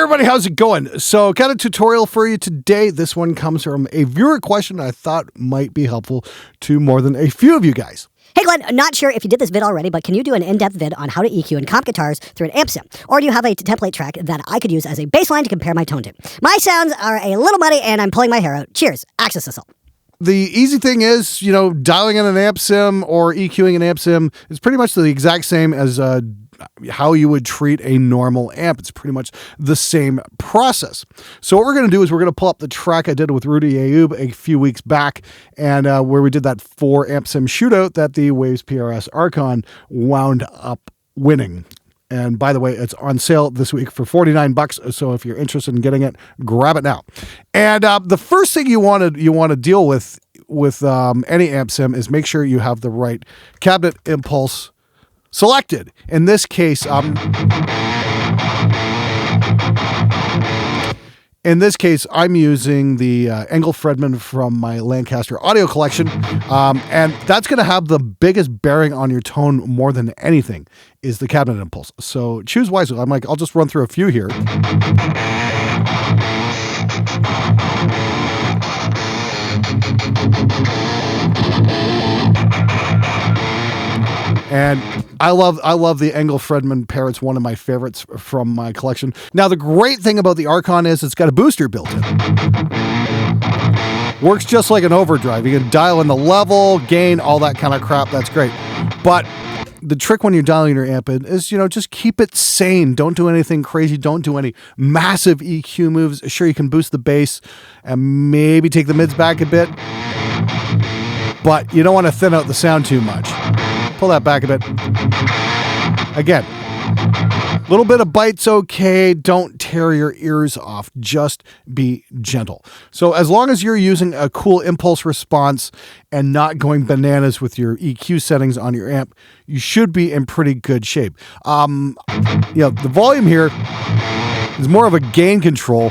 everybody, how's it going? So, got a tutorial for you today. This one comes from a viewer question I thought might be helpful to more than a few of you guys. Hey Glenn, not sure if you did this vid already, but can you do an in-depth vid on how to EQ and comp guitars through an amp sim? Or do you have a template track that I could use as a baseline to compare my tone to? My sounds are a little muddy and I'm pulling my hair out. Cheers, Axis SSL. The easy thing is, dialing in an amp sim or EQing an amp sim is pretty much the exact same as how you would treat a normal amp. It's pretty much the same process. So what we're going to do is we're going to pull up the track I did with Rudy Ayoub a few weeks back, and where we did that 4 amp sim shootout that the Waves PRS Archon wound up winning. And by the way, it's on sale this week for $49. So if you're interested in getting it, grab it now. And the first thing you want to deal with any amp sim is make sure you have the right cabinet impulse selected. In this case, I'm using the Engel Fredman from my Lancaster audio collection, and that's going to have the biggest bearing on your tone more than anything is the cabinet impulse. So choose wisely. I'll just run through a few here. And I love the Engel Fredman pair. It's one of my favorites from my collection. Now, the great thing about the Archon is it's got a booster built in. Works just like an overdrive. You can dial in the level, gain, all that kind of crap. That's great. But the trick when you're dialing your amp in is, just keep it sane. Don't do anything crazy. Don't do any massive EQ moves. Sure, you can boost the bass and maybe take the mids back a bit, but you don't want to thin out the sound too much. Pull that back a bit. Again, a little bit of bite's okay. Don't tear your ears off. Just be gentle. So as long as you're using a cool impulse response and not going bananas with your EQ settings on your amp, you should be in pretty good shape. The volume here is more of a gain control.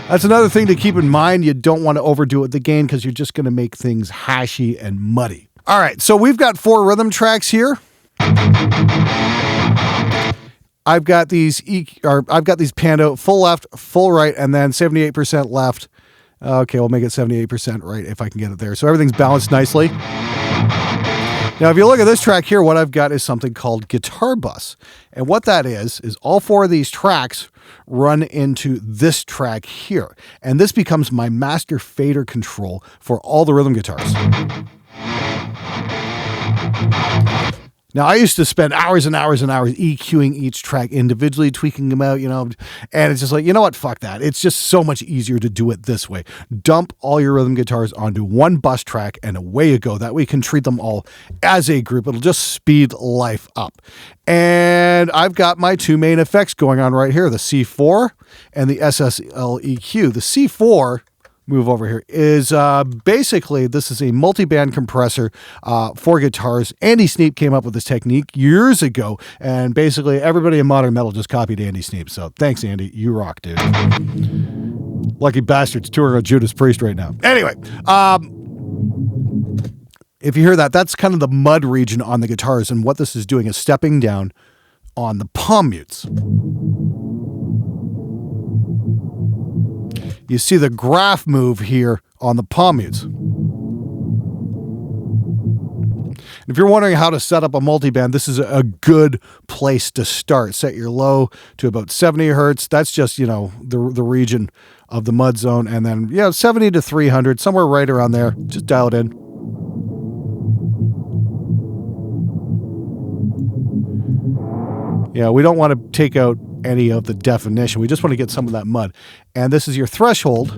That's another thing to keep in mind. You don't want to overdo it with the gain because you're just going to make things hashy and muddy. All right, so we've got 4 rhythm tracks here. I've got these panned out full left, full right, and then 78% left. Okay, we'll make it 78% right if I can get it there. So everything's balanced nicely. Now, if you look at this track here, what I've got is something called Guitar Bus. And what that is all 4 of these tracks run into this track here. And this becomes my master fader control for all the rhythm guitars. Now, I used to spend hours and hours and hours EQing each track individually, tweaking them out, and it's just like, you know what? Fuck that. It's just so much easier to do it this way. Dump all your rhythm guitars onto one bus track and away you go. That way you can treat them all as a group. It'll just speed life up. And I've got my 2 main effects going on right here, the C4 and the SSL EQ. The C4... move over here, is basically, this is a multi-band compressor for guitars. Andy Sneap came up with this technique years ago, and basically everybody in modern metal just copied Andy Sneap. So thanks, Andy. You rock, dude. Lucky bastards touring on Judas Priest right now. Anyway, if you hear that, that's kind of the mud region on the guitars, and what this is doing is stepping down on the palm mutes. You see the graph move here on the palm mutes. If you're wondering how to set up a multiband, this is a good place to start. Set your low to about 70 hertz. That's just, the region of the mud zone. And then, 70 to 300, somewhere right around there. Just dial it in. We don't want to take out any of the definition. We just want to get some of that mud. And this is your threshold.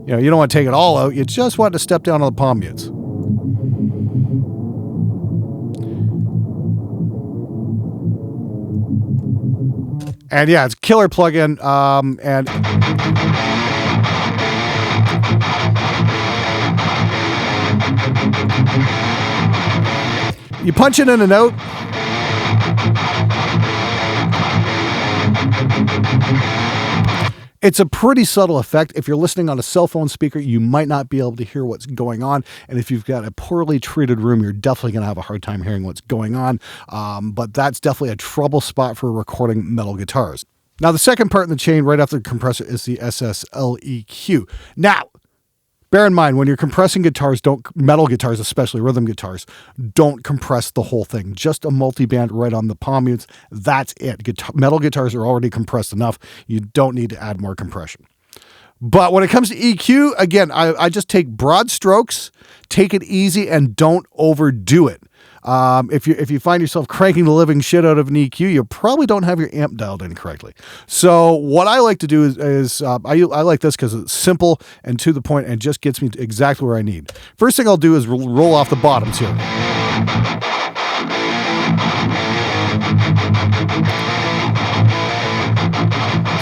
You don't want to take it all out. You just want to step down on the palm mutes. And it's a killer plugin. And you punch it in a note. It's a pretty subtle effect. If you're listening on a cell phone speaker, you might not be able to hear what's going on. And if you've got a poorly treated room, you're definitely going to have a hard time hearing what's going on. But that's definitely a trouble spot for recording metal guitars. Now, the second part in the chain right after the compressor is the SSL EQ. Now, bear in mind, when you're compressing guitars, metal guitars, especially rhythm guitars, don't compress the whole thing. Just a multiband right on the palm mutes. That's it. Metal guitars are already compressed enough. You don't need to add more compression. But when it comes to EQ, again, I just take broad strokes, take it easy, and don't overdo it. If you find yourself cranking the living shit out of an EQ, you probably don't have your amp dialed in correctly. So what I like to do is I like this because it's simple and to the point and just gets me exactly where I need. First thing I'll do is roll off the bottoms here.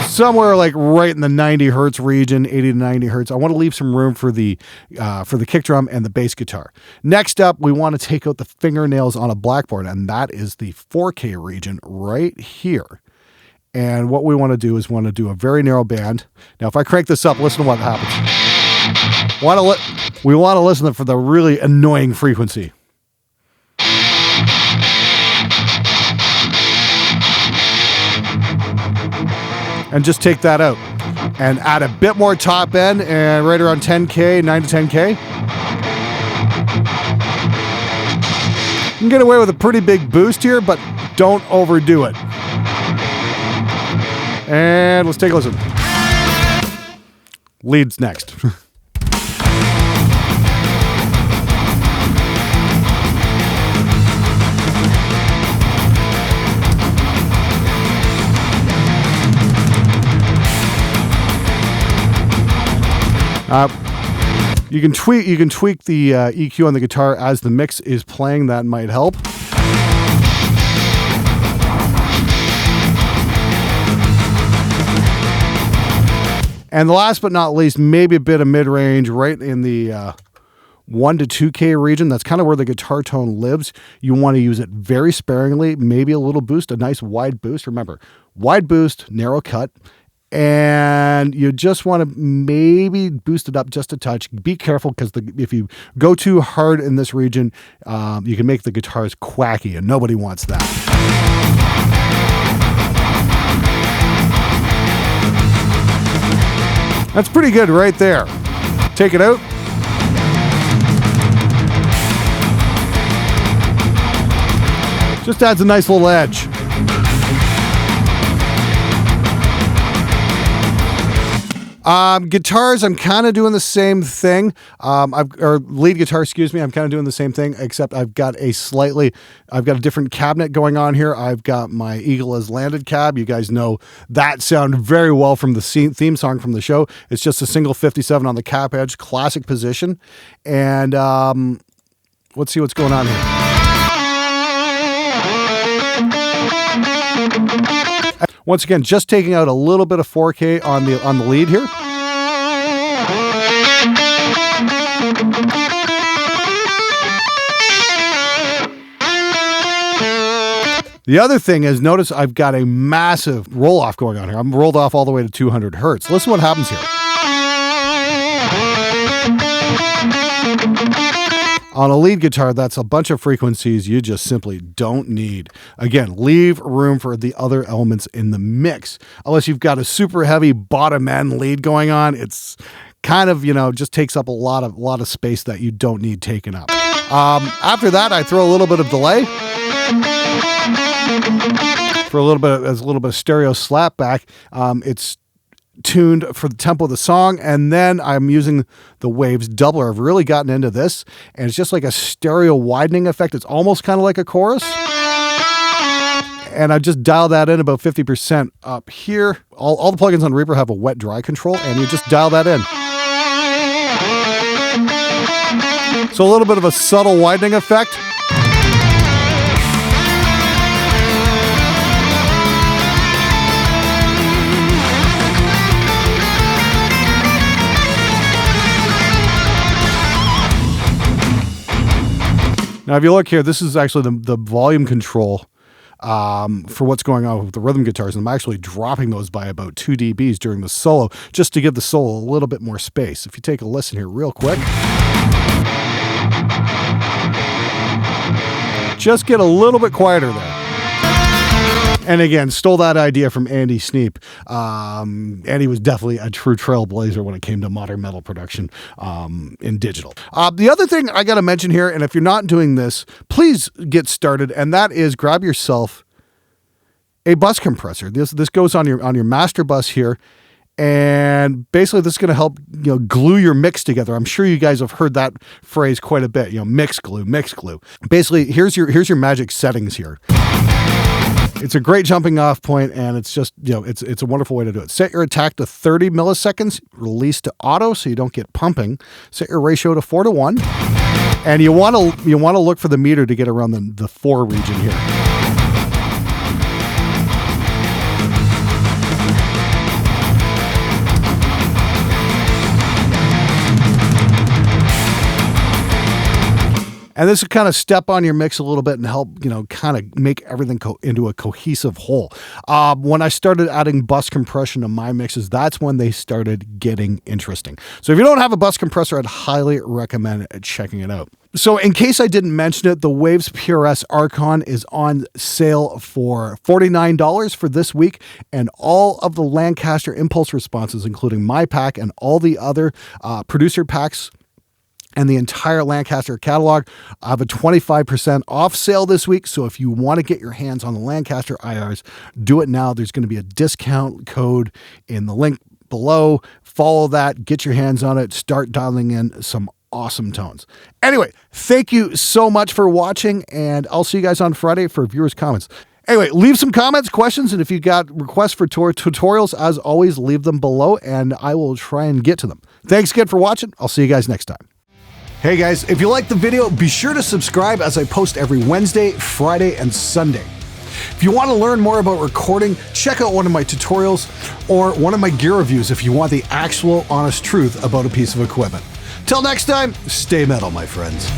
Somewhere like right in the 90 hertz region, 80 to 90 hertz. I want to leave some room for the kick drum and the bass guitar. Next up, we want to take out the fingernails on a blackboard, and that is the 4K region right here. And what we want to do is a very narrow band. Now, if I crank this up, listen to what happens. We want to listen for the really annoying frequency. And just take that out and add a bit more top end and right around 10K, 9 to 10K. You can get away with a pretty big boost here, but don't overdo it. And let's take a listen. Leads next. You can tweak the EQ on the guitar as the mix is playing. That might help. And last but not least, maybe a bit of mid-range right in the 1 to 2K region. That's kind of where the guitar tone lives. You want to use it very sparingly, maybe a little boost, a nice wide boost. Remember, wide boost, narrow cut. And you just want to maybe boost it up just a touch. Be careful because if you go too hard in this region, you can make the guitars quacky, and nobody wants that. That's pretty good right there. Take it out. Just adds a nice little edge. Guitars, I'm kind of doing the same thing. Lead guitar, excuse me. I'm kind of doing the same thing, except I've got a different cabinet going on here. I've got my Eagle as landed cab. You guys know that sound very well from the theme song from the show. It's just a single 57 on the cap edge, classic position. And let's see what's going on here. Once again, just taking out a little bit of 4K on the lead here. The other thing is, notice I've got a massive roll-off going on here. I'm rolled off all the way to 200 hertz. Listen to what happens here. On a lead guitar, that's a bunch of frequencies you just simply don't need. Again, leave room for the other elements in the mix. Unless you've got a super heavy bottom end lead going on, it's kind of, just takes up a lot of space that you don't need taken up. After that, I throw a little bit of delay for a little bit of stereo slap back. It's tuned for the tempo of the song, and then I'm using the Waves doubler. I've really gotten into this, and it's just like a stereo widening effect. It's almost kind of like a chorus, and I just dial that in about 50% up here. All the plugins on Reaper have a wet dry control, and you just dial that in. So a little bit of a subtle widening effect. Now, if you look here, this is actually the volume control for what's going on with the rhythm guitars. And I'm actually dropping those by about 2 dBs during the solo, just to give the solo a little bit more space. If you take a listen here real quick. Just get a little bit quieter there. And again, stole that idea from Andy Sneap. Andy was definitely a true trailblazer when it came to modern metal production in digital. The other thing I got to mention here, and if you're not doing this, please get started, and that is grab yourself a bus compressor. This goes on your master bus here. And basically, this is going to help glue your mix together. I'm sure you guys have heard that phrase quite a bit. Mix glue, mix glue. Basically, here's your magic settings here. It's a great jumping off point, and it's just it's a wonderful way to do it. Set your attack to 30 milliseconds. Release to auto, so you don't get pumping. Set your ratio to 4:1, and you want to look for the meter to get around the 4 region here. And this will kind of step on your mix a little bit and help, kind of make everything into a cohesive whole. When I started adding bus compression to my mixes, that's when they started getting interesting. So if you don't have a bus compressor, I'd highly recommend checking it out. So in case I didn't mention it, the Waves PRS Archon is on sale for $49 for this week, and all of the Lancaster impulse responses, including my pack and all the other producer packs, and the entire Lancaster catalog, I have a 25% off sale this week. So if you want to get your hands on the Lancaster IRs, do it now. There's going to be a discount code in the link below. Follow that, get your hands on it, start dialing in some awesome tones. Anyway, thank you so much for watching, and I'll see you guys on Friday for viewers' comments. Anyway, leave some comments, questions, and if you've got requests for tutorials, as always, leave them below, and I will try and get to them. Thanks again for watching. I'll see you guys next time. Hey guys, if you like the video, be sure to subscribe as I post every Wednesday, Friday, and Sunday. If you want to learn more about recording, check out one of my tutorials or one of my gear reviews if you want the actual honest truth about a piece of equipment. Till next time, stay metal, my friends.